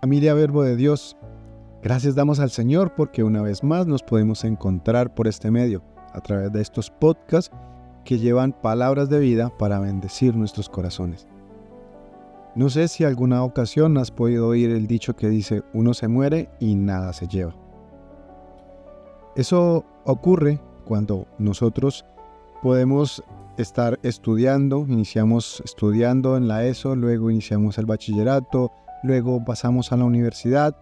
Familia Verbo de Dios, gracias damos al Señor porque una vez más nos podemos encontrar por este medio, a través de estos podcasts que llevan palabras de vida para bendecir nuestros corazones. No sé si alguna ocasión has podido oír el dicho que dice: uno se muere y nada se lleva. Eso ocurre cuando nosotros podemos estar estudiando, iniciamos estudiando en la ESO, luego iniciamos el bachillerato, luego pasamos a la universidad,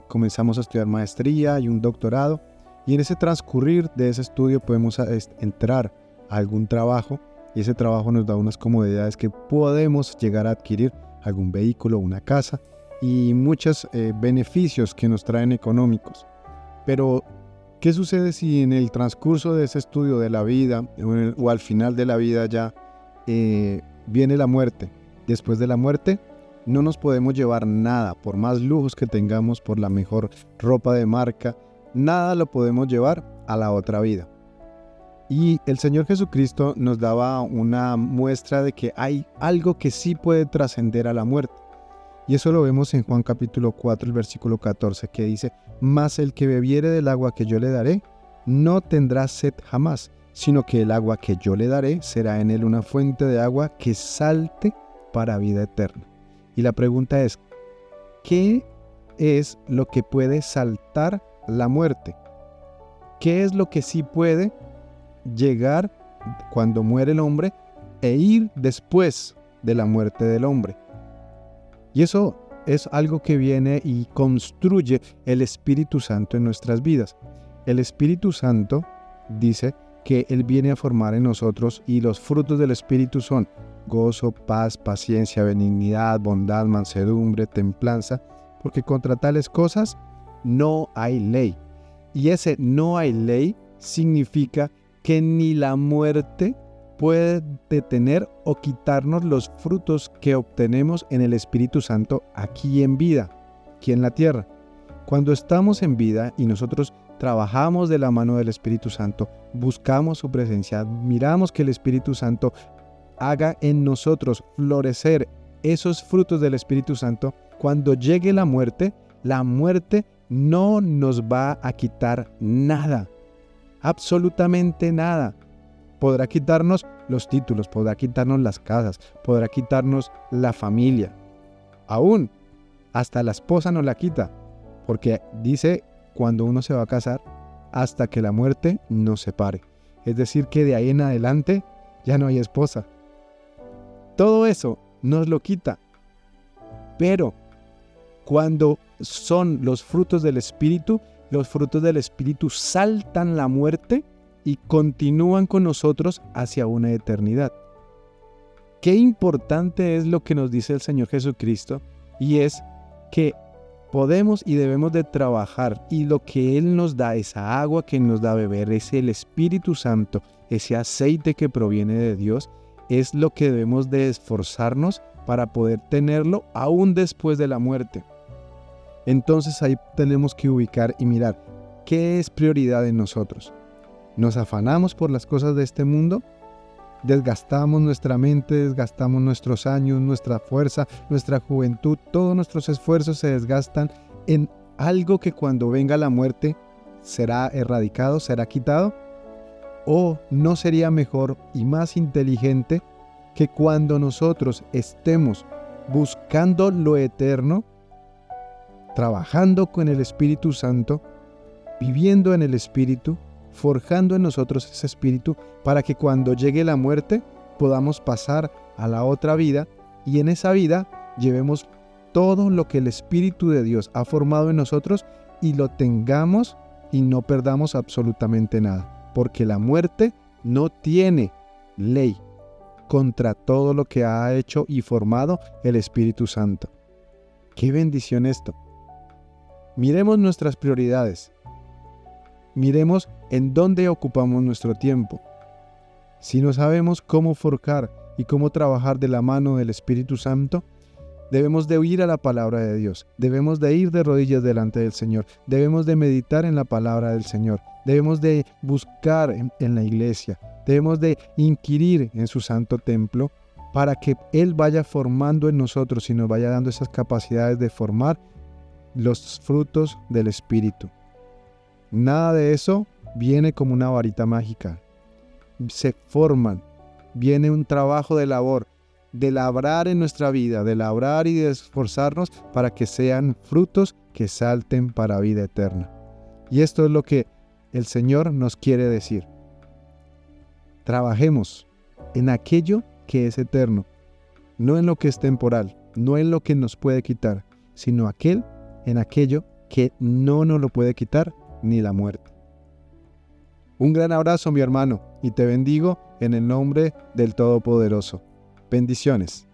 comenzamos a estudiar maestría y un doctorado, y en ese transcurrir de ese estudio podemos entrar a algún trabajo, y ese trabajo nos da unas comodidades que podemos llegar a adquirir, algún vehículo, una casa y muchos beneficios que nos traen económicos. Pero ¿qué sucede si en el transcurso de ese estudio de la vida o al final de la vida ya viene la muerte? Después de la muerte no nos podemos llevar nada, por más lujos que tengamos, por la mejor ropa de marca, nada lo podemos llevar a la otra vida. Y el Señor Jesucristo nos daba una muestra de que hay algo que sí puede trascender a la muerte. Y eso lo vemos en Juan capítulo 4, el versículo 14, que dice: «Mas el que bebiere del agua que yo le daré, no tendrá sed jamás, sino que el agua que yo le daré será en él una fuente de agua que salte para vida eterna». Y la pregunta es: ¿qué es lo que puede saltar la muerte? ¿Qué es lo que sí puede llegar cuando muere el hombre e ir después de la muerte del hombre? Y eso es algo que viene y construye el Espíritu Santo en nuestras vidas. El Espíritu Santo dice que Él viene a formar en nosotros, y los frutos del Espíritu son gozo, paz, paciencia, benignidad, bondad, mansedumbre, templanza, porque contra tales cosas no hay ley. Y ese no hay ley significa que ni la muerte puede detener o quitarnos los frutos que obtenemos en el Espíritu Santo aquí en vida, aquí en la tierra. Cuando estamos en vida y nosotros trabajamos de la mano del Espíritu Santo, buscamos su presencia, miramos que el Espíritu Santo haga en nosotros florecer esos frutos del Espíritu Santo, cuando llegue la muerte no nos va a quitar nada, absolutamente nada. Podrá quitarnos los títulos, podrá quitarnos las casas, podrá quitarnos la familia. Aún hasta la esposa nos la quita, porque dice cuando uno se va a casar, hasta que la muerte nos separe. Es decir, que de ahí en adelante ya no hay esposa. Todo eso nos lo quita. Pero cuando son los frutos del Espíritu saltan la muerte y continúan con nosotros hacia una eternidad. Qué importante es lo que nos dice el Señor Jesucristo, y es que podemos y debemos de trabajar, y lo que Él nos da, esa agua que nos da a beber, es el Espíritu Santo, ese aceite que proviene de Dios, es lo que debemos de esforzarnos para poder tenerlo aún después de la muerte. Entonces ahí tenemos que ubicar y mirar qué es prioridad en nosotros. ¿Nos afanamos por las cosas de este mundo? Desgastamos nuestra mente, desgastamos nuestros años, nuestra fuerza, nuestra juventud, todos nuestros esfuerzos se desgastan en algo que cuando venga la muerte será erradicado, será quitado. ¿O no sería mejor y más inteligente que cuando nosotros estemos buscando lo eterno, trabajando con el Espíritu Santo, viviendo en el Espíritu, forjando en nosotros ese Espíritu, para que cuando llegue la muerte podamos pasar a la otra vida, y en esa vida llevemos todo lo que el Espíritu de Dios ha formado en nosotros y lo tengamos y no perdamos absolutamente nada? Porque la muerte no tiene ley contra todo lo que ha hecho y formado el Espíritu Santo. ¡Qué bendición esto! Miremos nuestras prioridades. Miremos en dónde ocupamos nuestro tiempo. Si no sabemos cómo forjar y cómo trabajar de la mano del Espíritu Santo, debemos de ir a la palabra de Dios, debemos de ir de rodillas delante del Señor, debemos de meditar en la palabra del Señor, debemos de buscar en la iglesia, debemos de inquirir en su santo templo, para que Él vaya formando en nosotros y nos vaya dando esas capacidades de formar los frutos del Espíritu. Nada de eso viene como una varita mágica. Se forman, viene un trabajo de labor, de labrar en nuestra vida, de labrar y de esforzarnos para que sean frutos que salten para vida eterna. Y esto es lo que el Señor nos quiere decir. Trabajemos en aquello que es eterno, no en lo que es temporal, no en lo que nos puede quitar, sino en aquello que no nos lo puede quitar ni la muerte. Un gran abrazo, mi hermano, y te bendigo en el nombre del Todopoderoso. Bendiciones.